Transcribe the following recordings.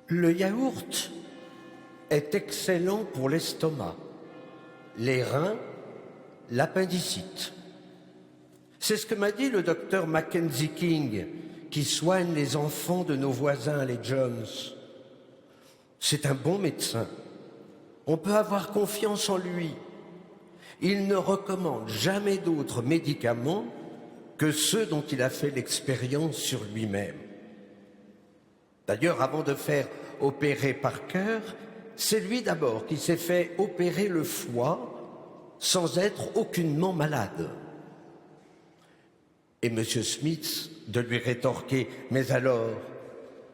Le yaourt est excellent pour l'estomac, les reins, l'appendicite. C'est ce que m'a dit le docteur Mackenzie King, qui soigne les enfants de nos voisins, les Jones. C'est un bon médecin. On peut avoir confiance en lui. Il ne recommande jamais d'autres médicaments que ceux dont il a fait l'expérience sur lui-même. D'ailleurs, avant de faire opérer Parker, c'est lui d'abord qui s'est fait opérer le foie sans être aucunement malade. Et M. Smith de lui rétorquer « Mais alors,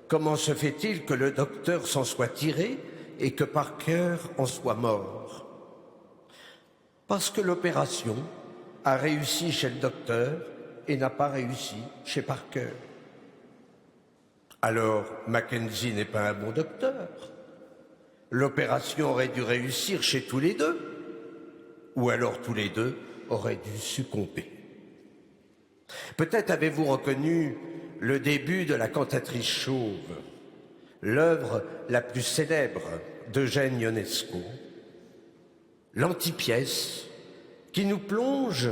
comment se fait-il que le docteur s'en soit tiré et que Parker en soit mort ?» Parce que l'opération a réussi chez le docteur et n'a pas réussi chez Parker. Alors, Mackenzie n'est pas un bon docteur. L'opération aurait dû réussir chez tous les deux, ou alors tous les deux auraient dû succomber. Peut-être avez-vous reconnu le début de La cantatrice chauve, l'œuvre la plus célèbre d'Eugène Ionesco, l'antipièce qui nous plonge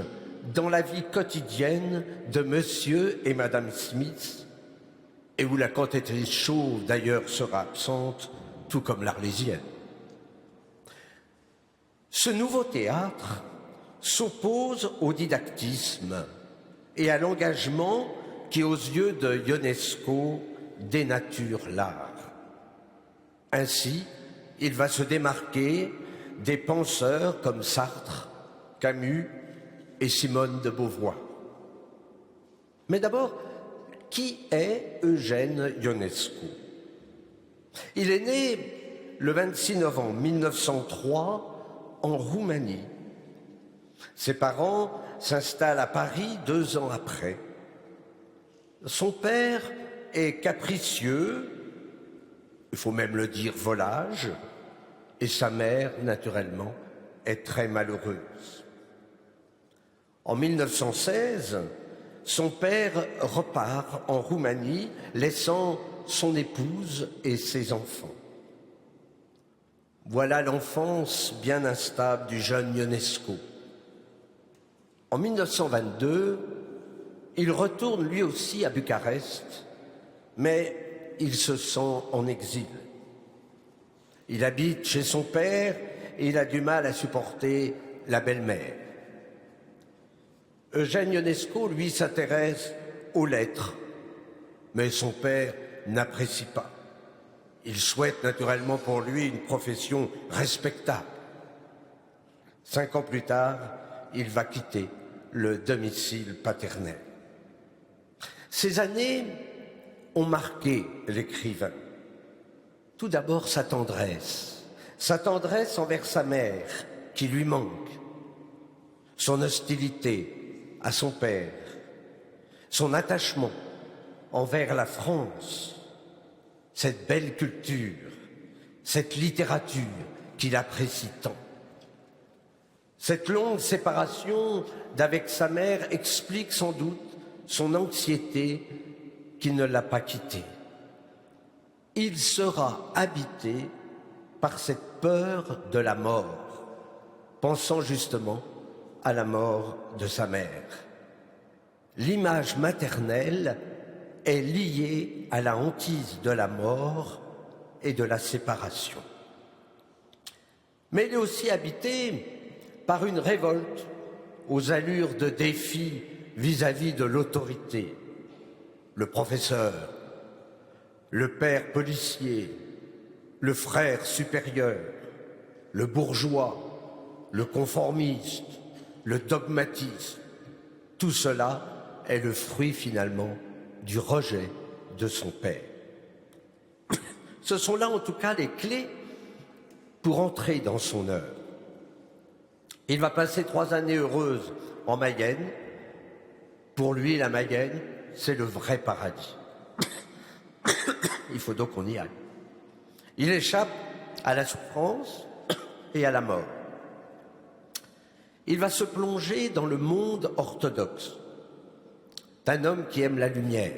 dans la vie quotidienne de Monsieur et Madame Smith, et où la cantatrice chauve d'ailleurs sera absente, tout comme l'Arlésienne. Ce nouveau théâtre s'oppose au didactisme et à l'engagement qui, aux yeux de Ionesco, dénature l'art. Ainsi, il va se démarquer des penseurs comme Sartre, Camus et Simone de Beauvoir. Mais d'abord, qui est Eugène Ionesco? Il est né le 26 novembre 1903 en Roumanie. Ses parents s'installent à Paris 2 ans après. Son père est capricieux, il faut même le dire volage, et sa mère, naturellement, est très malheureuse. En 1916, son père repart en Roumanie, laissant son épouse et ses enfants. Voilà l'enfance bien instable du jeune Ionesco. En 1922, il retourne lui aussi à Bucarest, mais il se sent en exil. Il habite chez son père et il a du mal à supporter la belle-mère. Eugène Ionesco, lui, s'intéresse aux lettres, mais son père n'apprécie pas. Il souhaite naturellement pour lui une profession respectable. 5 ans plus tard, il va quitter le domicile paternel. Ces années ont marqué l'écrivain. Tout d'abord sa tendresse envers sa mère qui lui manque, son hostilité à son père, son attachement envers la France, cette belle culture, cette littérature qu'il apprécie tant. Cette longue séparation d'avec sa mère explique sans doute son anxiété qui ne l'a pas quitté. Il sera habité par cette peur de la mort, pensant justement à la mort de sa mère. L'image maternelle est liée à la hantise de la mort et de la séparation. Mais il est aussi habité par une révolte aux allures de défi vis-à-vis de l'autorité. Le professeur, le père policier, le frère supérieur, le bourgeois, le conformiste, le dogmatisme, tout cela est le fruit finalement du rejet de son père. Ce sont là en tout cas les clés pour entrer dans son œuvre. Il va passer 3 années heureuses en Mayenne. Pour lui, la Mayenne, c'est le vrai paradis. Il faut donc qu'on y aille. Il échappe à la souffrance et à la mort. Il va se plonger dans le monde orthodoxe d'un homme qui aime la lumière.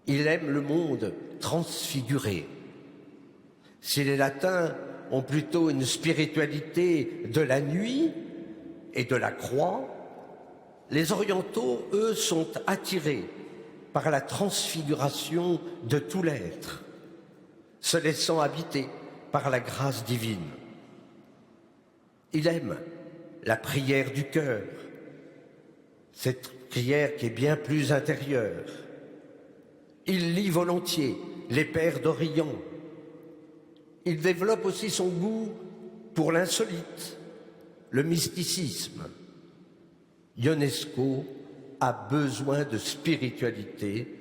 Il aime le monde transfiguré. Si les latins ont plutôt une spiritualité de la nuit et de la croix, les orientaux, eux, sont attirés par la transfiguration de tout l'être, se laissant habiter par la grâce divine. Il aime la prière du cœur, cette prière qui est bien plus intérieure. Il lit volontiers les pères d'Orient. Il développe aussi son goût pour l'insolite, le mysticisme. Ionesco a besoin de spiritualité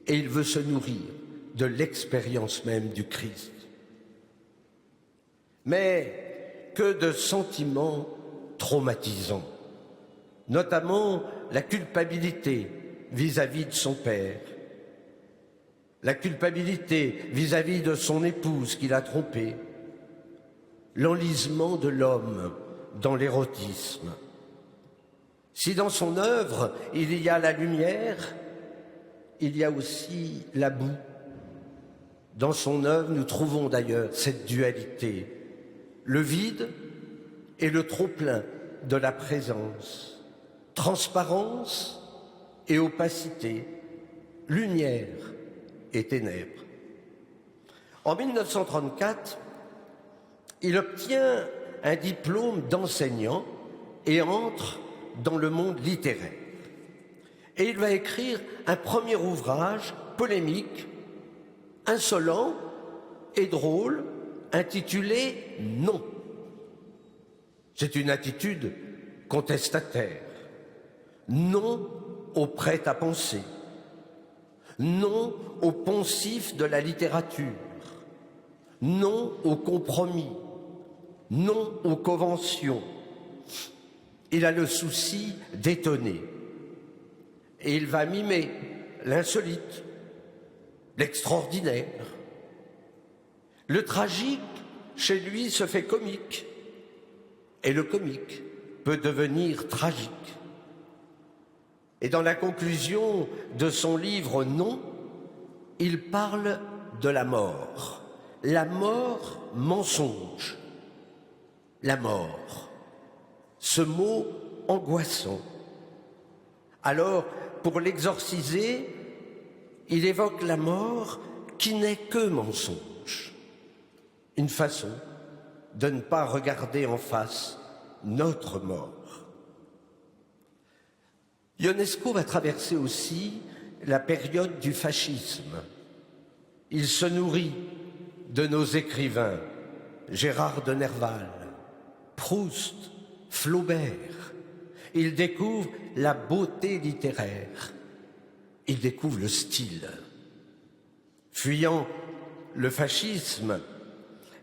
et il veut se nourrir de l'expérience même du Christ. Mais que de sentiments traumatisants, notamment la culpabilité vis-à-vis de son père, la culpabilité vis-à-vis de son épouse qui l'a trompé, l'enlisement de l'homme dans l'érotisme. Si dans son œuvre il y a la lumière, il y a aussi la boue. Dans son œuvre, nous trouvons d'ailleurs cette dualité, le vide et le trop-plein de la présence, transparence et opacité, lumière et ténèbres. En 1934, il obtient un diplôme d'enseignant et entre dans le monde littéraire. Et il va écrire un premier ouvrage polémique, insolent et drôle, intitulé « Non ». C'est une attitude contestataire. Non au prêt-à-penser. Non au poncif de la littérature. Non au compromis. Non aux conventions. Il a le souci d'étonner. Et il va mimer l'insolite, l'extraordinaire. Le tragique, chez lui, se fait comique. Et le comique peut devenir tragique. Et dans la conclusion de son livre « Non », il parle de la mort mensonge, la mort, ce mot angoissant. Alors, pour l'exorciser, il évoque la mort qui n'est que mensonge, une façon de ne pas regarder en face notre mort. Ionesco va traverser aussi la période du fascisme. Il se nourrit de nos écrivains, Gérard de Nerval, Proust, Flaubert. Il découvre la beauté littéraire. Il découvre le style. Fuyant le fascisme,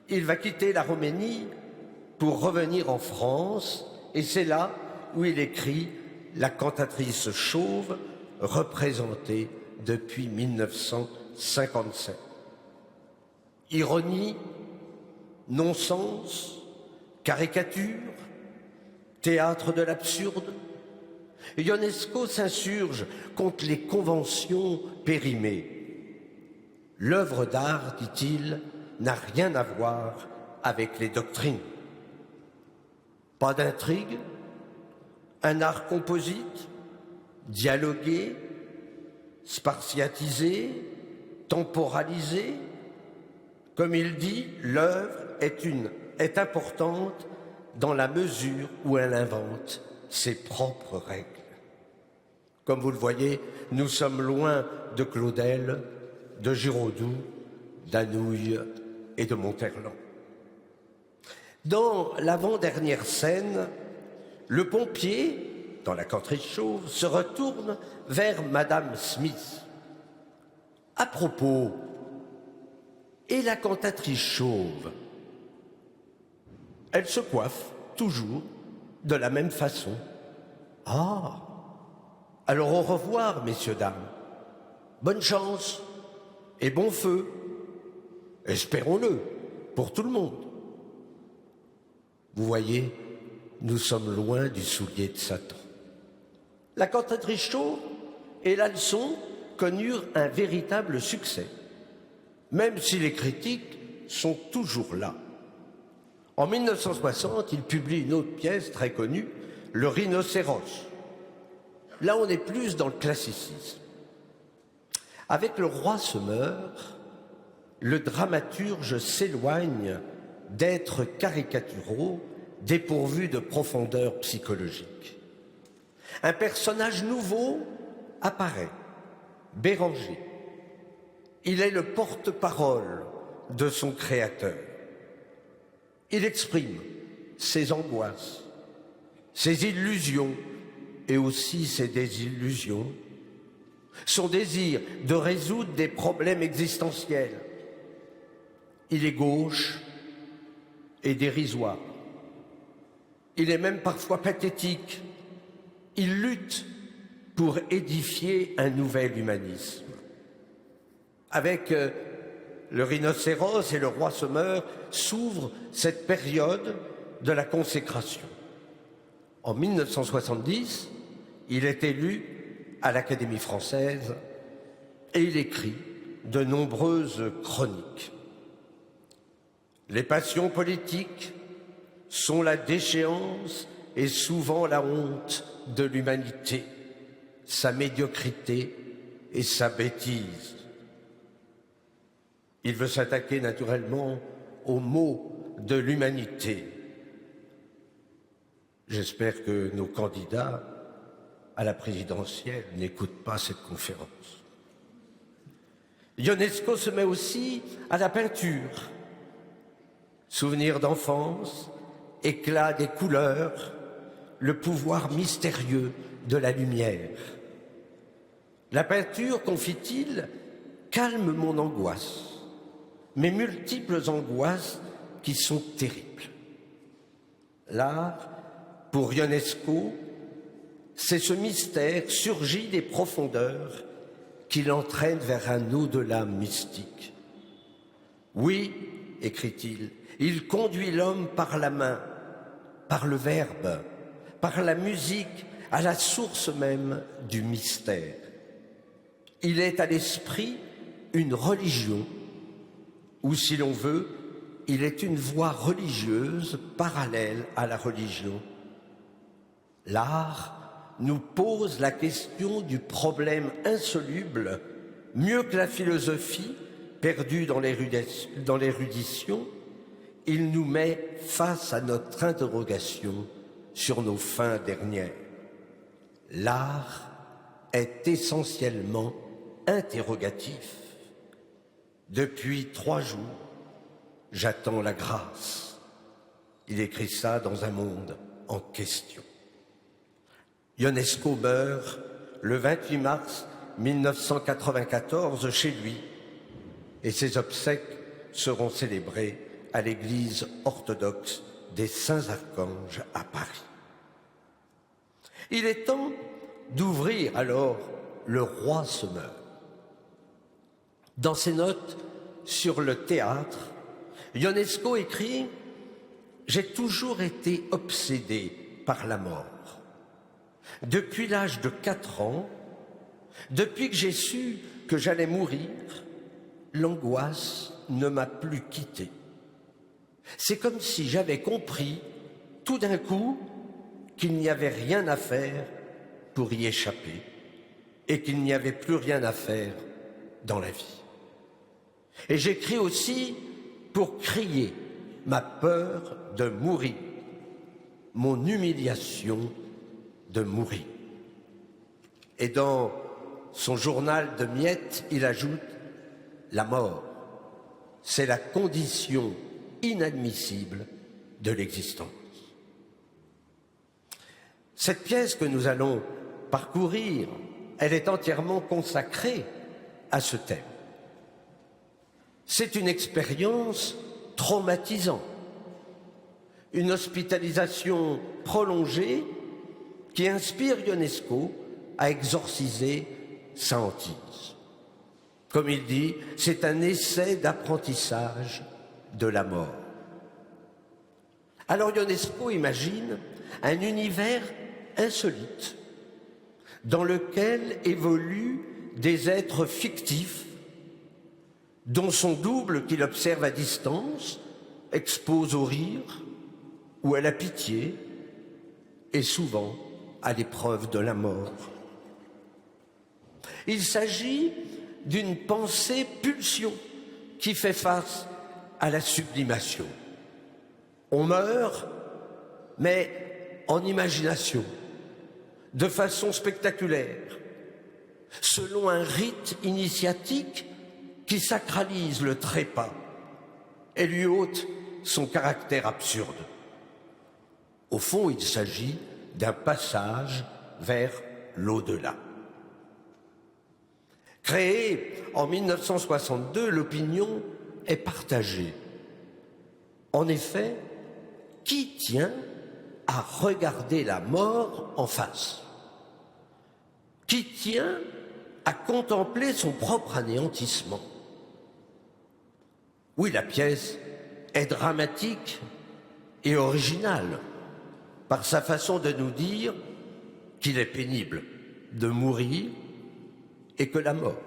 il va quitter la Roménie pour revenir en France, et c'est là où il écrit La cantatrice chauve, représentée depuis 1957. Ironie, non-sens, caricature, théâtre de l'absurde. Ionesco s'insurge contre les conventions périmées. L'œuvre d'art, dit-il, n'a rien à voir avec les doctrines. Pas d'intrigue, un art composite, dialogué, spartiatisé, temporalisé. Comme il dit, l'œuvre est importante dans la mesure où elle invente ses propres règles. Comme vous le voyez, nous sommes loin de Claudel, de Giraudoux, d'Anouilh et de Monterland. Dans l'avant-dernière scène, le pompier, dans la cantatrice chauve, se retourne vers Madame Smith. À propos, et la cantatrice chauve? Elle se coiffe toujours de la même façon. Ah, alors au revoir, messieurs, dames. Bonne chance et bon feu. Espérons-le, pour tout le monde. Vous voyez, nous sommes loin du soulier de Satan. La cantatrice chauve est la leçon connurent un véritable succès, même si les critiques sont toujours là. En 1960, il publie une autre pièce très connue, Le Rhinocéros. Là, on est plus dans le classicisme. Avec Le Roi se meurt, le dramaturge s'éloigne d'être caricaturaux, dépourvu de profondeur psychologique. Un personnage nouveau apparaît, Béranger. Il est le porte-parole de son créateur. Il exprime ses angoisses, ses illusions et aussi ses désillusions, son désir de résoudre des problèmes existentiels. Il est gauche et dérisoire. Il est même parfois pathétique. Il lutte pour édifier un nouvel humanisme. Avec Le Rhinocéros et Le Roi se meurt, s'ouvre cette période de la consécration. En 1970, il est élu à l'Académie française et il écrit de nombreuses chroniques. Les passions politiques sont la déchéance et souvent la honte de l'humanité, sa médiocrité et sa bêtise. Il veut s'attaquer naturellement aux maux de l'humanité. J'espère que nos candidats à la présidentielle n'écoutent pas cette conférence. Ionesco se met aussi à la peinture. Souvenirs d'enfance, éclat des couleurs, le pouvoir mystérieux de la lumière. La peinture, confie-t-il, calme mon angoisse, mes multiples angoisses qui sont terribles. L'art, pour Ionesco, c'est ce mystère surgi des profondeurs qui l'entraîne vers un au-delà mystique. Oui, écrit-il, il conduit l'homme par la main, par le verbe, par la musique, à la source même du mystère. Il est à l'esprit une religion, ou si l'on veut, il est une voie religieuse parallèle à la religion. L'art nous pose la question du problème insoluble, mieux que la philosophie, perdue dans l'érudition, il nous met face à notre interrogation sur nos fins dernières. L'art est essentiellement interrogatif. Depuis 3 jours, j'attends la grâce. Il écrit ça dans un monde en question. Ionesco meurt le 28 mars 1994 chez lui et ses obsèques seront célébrées à l'église orthodoxe des Saints-Archanges à Paris. Il est temps d'ouvrir alors Le Roi se meurt. Dans ses notes sur le théâtre, Ionesco écrit « J'ai toujours été obsédé par la mort. Depuis l'âge de 4 ans, depuis que j'ai su que j'allais mourir, l'angoisse ne m'a plus quitté. C'est comme si j'avais compris tout d'un coup qu'il n'y avait rien à faire pour y échapper et qu'il n'y avait plus rien à faire dans la vie. Et j'écris aussi pour crier ma peur de mourir, mon humiliation de mourir. » Et dans son journal de miettes, il ajoute « La mort, c'est la condition inadmissible de l'existence. » Cette pièce que nous allons parcourir, elle est entièrement consacrée à ce thème. C'est une expérience traumatisante, une hospitalisation prolongée qui inspire Ionesco à exorciser sa hantise. Comme il dit, c'est un essai d'apprentissage de la mort. Alors Ionesco imagine un univers insolite dans lequel évoluent des êtres fictifs dont son double qu'il observe à distance expose au rire ou à la pitié et souvent à l'épreuve de la mort. Il s'agit d'une pensée-pulsion qui fait face à la sublimation. On meurt, mais en imagination, de façon spectaculaire, selon un rite initiatique qui sacralise le trépas et lui ôte son caractère absurde. Au fond, il s'agit d'un passage vers l'au-delà. Créée en 1962, l'opinion est partagée. En effet, qui tient à regarder la mort en face? Qui tient à contempler son propre anéantissement? Oui, la pièce est dramatique et originale par sa façon de nous dire qu'il est pénible de mourir et que la mort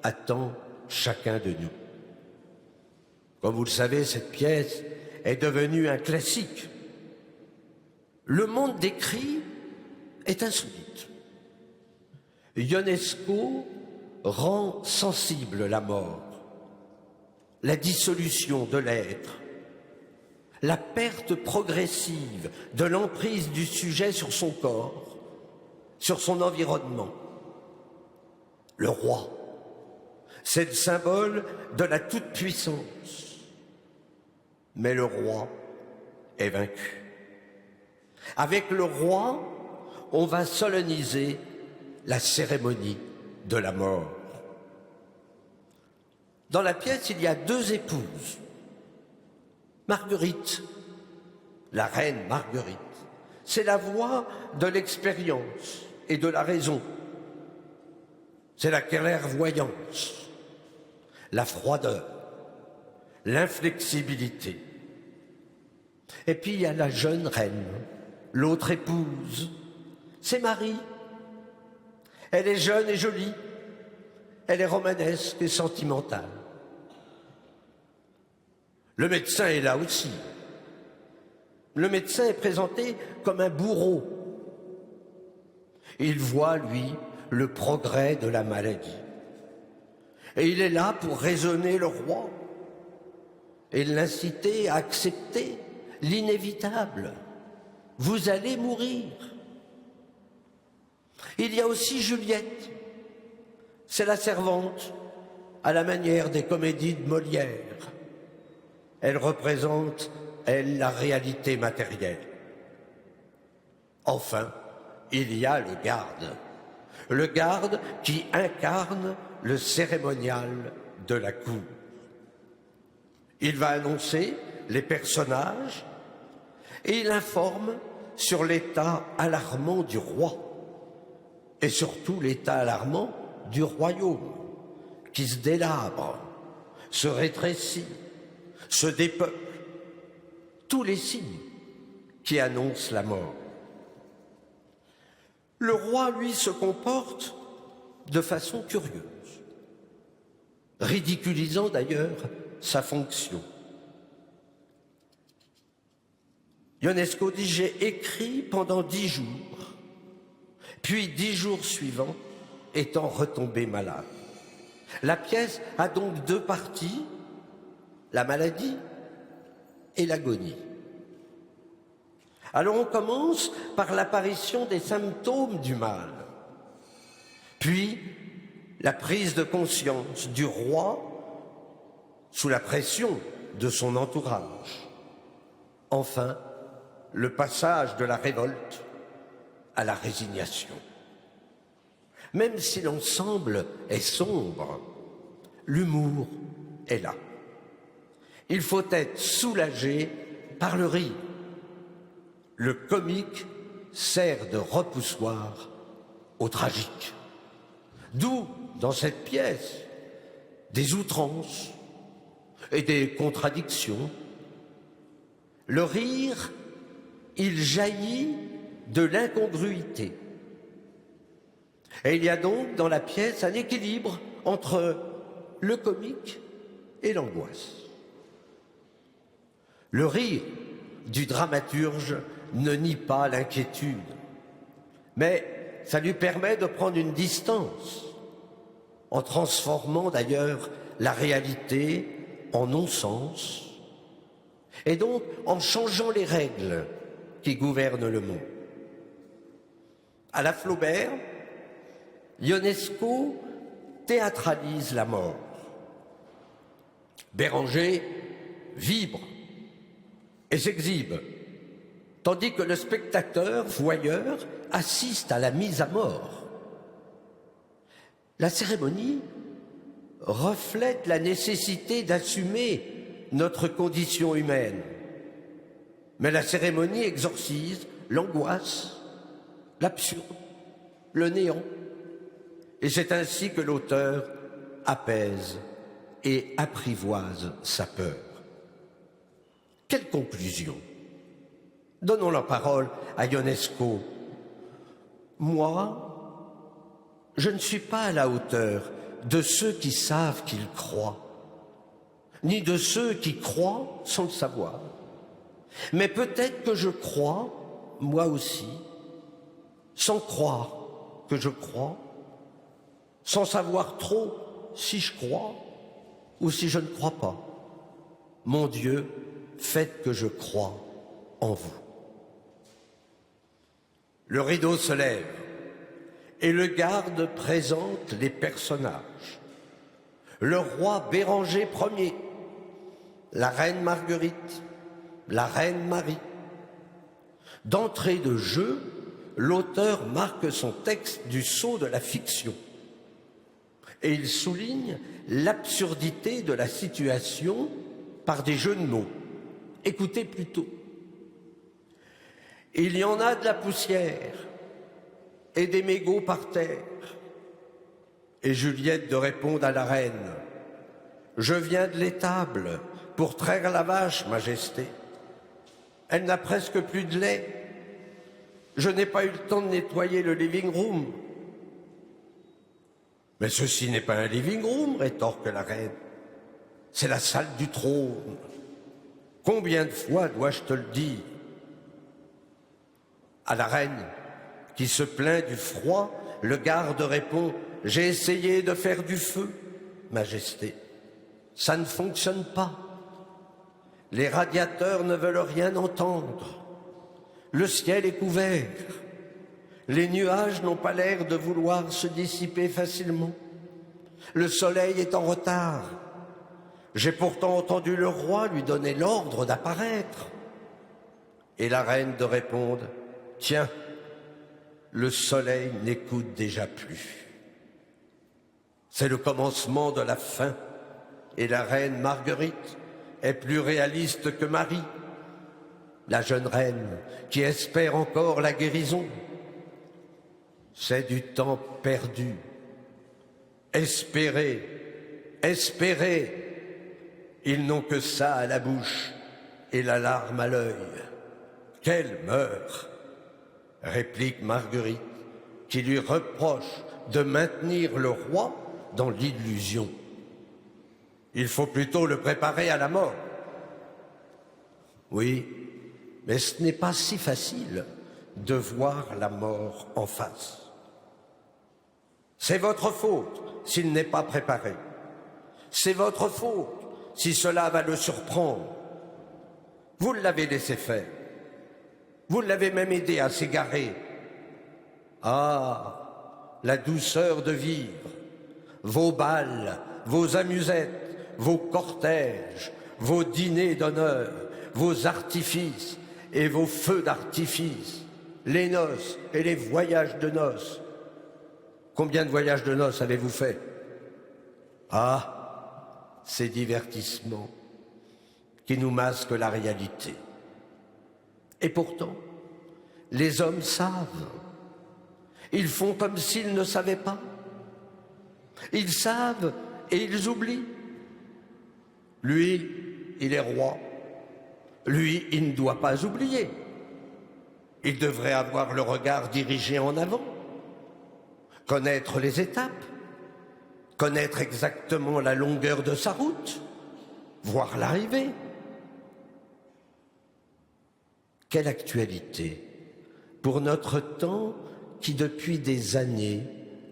attend chacun de nous. Comme vous le savez, cette pièce est devenue un classique. Le monde décrit est insolite. Ionesco rend sensible la mort, la dissolution de l'être, la perte progressive de l'emprise du sujet sur son corps, sur son environnement. Le roi, c'est le symbole de la toute-puissance. Mais le roi est vaincu. Avec le roi, on va solenniser la cérémonie de la mort. Dans la pièce, il y a deux épouses. Marguerite, la reine Marguerite, c'est la voix de l'expérience et de la raison. C'est la clairvoyance, la froideur, l'inflexibilité. Et puis il y a la jeune reine, l'autre épouse, c'est Marie. Elle est jeune et jolie, elle est romanesque et sentimentale. Le médecin est là aussi. Le médecin est présenté comme un bourreau. Il voit, lui, le progrès de la maladie. Et il est là pour raisonner le roi et l'inciter à accepter l'inévitable. Vous allez mourir. Il y a aussi Juliette. C'est la servante, à la manière des comédies de Molière. Elle représente, elle, la réalité matérielle. Enfin, il y a le garde qui incarne le cérémonial de la cour. Il va annoncer les personnages et il informe sur l'état alarmant du roi et surtout l'état alarmant du royaume qui se délabre, se rétrécit, se dépeuple, tous les signes qui annoncent la mort. Le roi, lui, se comporte de façon curieuse, ridiculisant d'ailleurs sa fonction. Ionesco dit « J'ai écrit pendant 10 jours, puis 10 jours suivants, étant retombé malade. » La pièce a donc deux parties, la maladie et l'agonie. Alors on commence par l'apparition des symptômes du mal, puis la prise de conscience du roi sous la pression de son entourage. Enfin, le passage de la révolte à la résignation. Même si l'ensemble est sombre, l'humour est là. Il faut être soulagé par le rire. Le comique sert de repoussoir au tragique. D'où, dans cette pièce, des outrances et des contradictions. Le rire, il jaillit de l'incongruité. Et il y a donc dans la pièce un équilibre entre le comique et l'angoisse. Le rire du dramaturge ne nie pas l'inquiétude, mais ça lui permet de prendre une distance, en transformant d'ailleurs la réalité en non-sens, et donc en changeant les règles qui gouvernent le monde. À la Flaubert, Ionesco théâtralise la mort. Béranger vibre et s'exhibe, tandis que le spectateur, voyeur, assiste à la mise à mort. La cérémonie reflète la nécessité d'assumer notre condition humaine, mais la cérémonie exorcise l'angoisse, l'absurde, le néant. Et c'est ainsi que l'auteur apaise et apprivoise sa peur. Quelle conclusion? Donnons la parole à Ionesco. Moi, je ne suis pas à la hauteur de ceux qui savent qu'ils croient, ni de ceux qui croient sans le savoir. Mais peut-être que je crois, moi aussi, sans croire que je crois, sans savoir trop si je crois ou si je ne crois pas. Mon Dieu, faites que je croie en vous. Le rideau se lève et le garde présente les personnages. Le roi Béranger Ier, la reine Marguerite, la reine Marie. D'entrée de jeu, l'auteur marque son texte du sceau de la fiction. Et il souligne l'absurdité de la situation par des jeux de mots. Écoutez plutôt. Il y en a de la poussière et des mégots par terre. Et Juliette de répondre à la reine: je viens de l'étable pour traire la vache, Majesté. Elle n'a presque plus de lait. Je n'ai pas eu le temps de nettoyer le living room. Mais ceci n'est pas un living room, rétorque la reine. C'est la salle du trône. Combien de fois dois-je te le dire? À la reine, qui se plaint du froid, le garde répond: j'ai essayé de faire du feu, Majesté. Ça ne fonctionne pas. Les radiateurs ne veulent rien entendre. Le ciel est couvert. Les nuages n'ont pas l'air de vouloir se dissiper facilement. Le soleil est en retard. J'ai pourtant entendu le roi lui donner l'ordre d'apparaître. Et la reine de répondre: tiens, le soleil n'écoute déjà plus. C'est le commencement de la fin, et la reine Marguerite est plus réaliste que Marie, la jeune reine qui espère encore la guérison. C'est du temps perdu. Espérer, espérer. Ils n'ont que ça à la bouche et la larme à l'œil. Quelle meurt, réplique Marguerite, qui lui reproche de maintenir le roi dans l'illusion. Il faut plutôt le préparer à la mort. Oui, mais ce n'est pas si facile de voir la mort en face. C'est votre faute s'il n'est pas préparé. C'est votre faute si cela va le surprendre. Vous l'avez laissé faire. Vous l'avez même aidé à s'égarer. Ah, la douceur de vivre. Vos bals, vos amusettes, vos cortèges, vos dîners d'honneur, vos artifices et vos feux d'artifice, les noces et les voyages de noces. Combien de voyages de noces avez-vous fait? Ah, ces divertissements qui nous masquent la réalité. Et pourtant, les hommes savent. Ils font comme s'ils ne savaient pas. Ils savent et ils oublient. Lui, il est roi. Lui, il ne doit pas oublier. Il devrait avoir le regard dirigé en avant. connaître les étapes, connaître exactement la longueur de sa route, voir l'arrivée. Quelle actualité pour notre temps qui depuis des années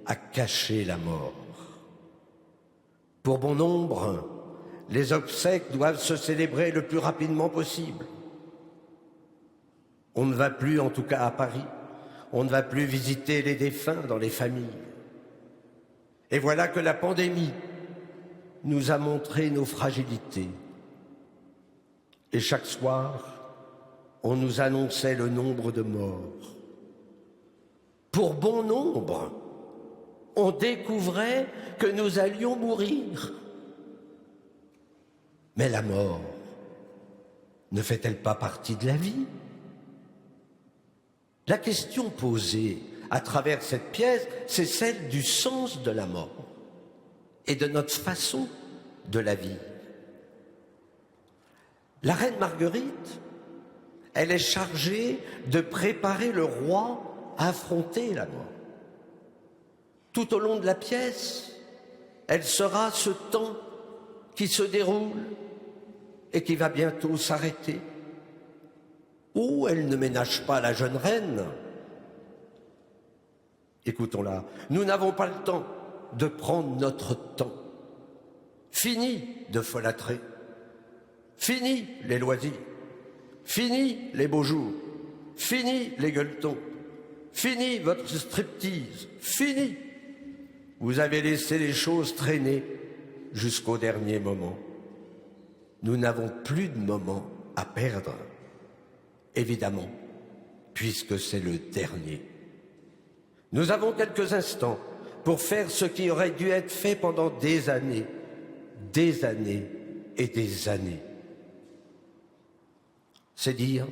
a caché la mort. Pour bon nombre, les obsèques doivent se célébrer le plus rapidement possible. On ne va plus, en tout cas à Paris, on ne va plus visiter les défunts dans les familles. Et voilà que la pandémie nous a montré nos fragilités. Et chaque soir, on nous annonçait le nombre de morts. Pour bon nombre, on découvrait que nous allions mourir. Mais la mort ne fait-elle pas partie de la vie? La question posée à travers cette pièce, c'est celle du sens de la mort et de notre façon de la vivre. La reine Marguerite, elle est chargée de préparer le roi à affronter la mort. Tout au long de la pièce, elle sera ce temps qui se déroule et qui va bientôt s'arrêter. Ou elle ne ménage pas la jeune reine. Écoutons-la, nous n'avons pas le temps de prendre notre temps. Fini de folâtrer. Fini les loisirs. Fini les beaux jours. Fini les gueuletons. Fini votre striptease. Fini. Vous avez laissé les choses traîner jusqu'au dernier moment. Nous n'avons plus de moment à perdre. Évidemment, puisque c'est le dernier. Nous avons quelques instants pour faire ce qui aurait dû être fait pendant des années et des années. C'est dire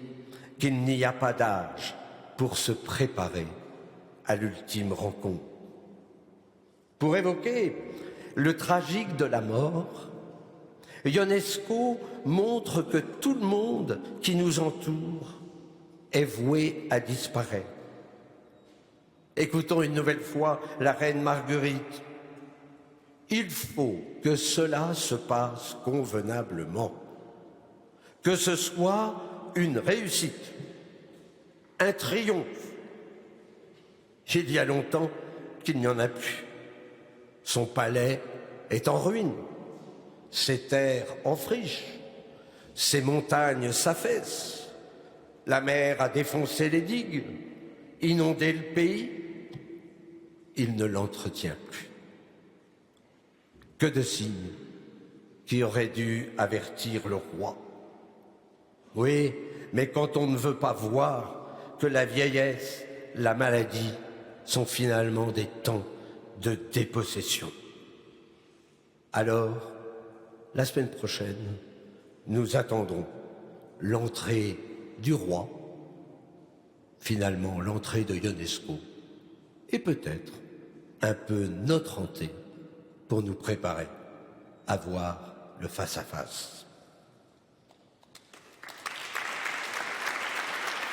qu'il n'y a pas d'âge pour se préparer à l'ultime rencontre. Pour évoquer le tragique de la mort, Ionesco montre que tout le monde qui nous entoure est voué à disparaître. Écoutons une nouvelle fois la reine Marguerite. Il faut que cela se passe convenablement, que ce soit une réussite, un triomphe. Il y a longtemps qu'il n'y en a plus. Son palais est en ruine, ses terres en friche, ses montagnes s'affaissent, la mer a défoncé les digues, inondé le pays, il ne l'entretient plus. Que de signes qui auraient dû avertir le roi. Oui, mais quand on ne veut pas voir que la vieillesse, la maladie sont finalement des temps de dépossession. Alors, la semaine prochaine, nous attendrons l'entrée du roi, finalement l'entrée de Ionesco, et peut-être un peu notre entrée pour nous préparer à voir le face-à-face.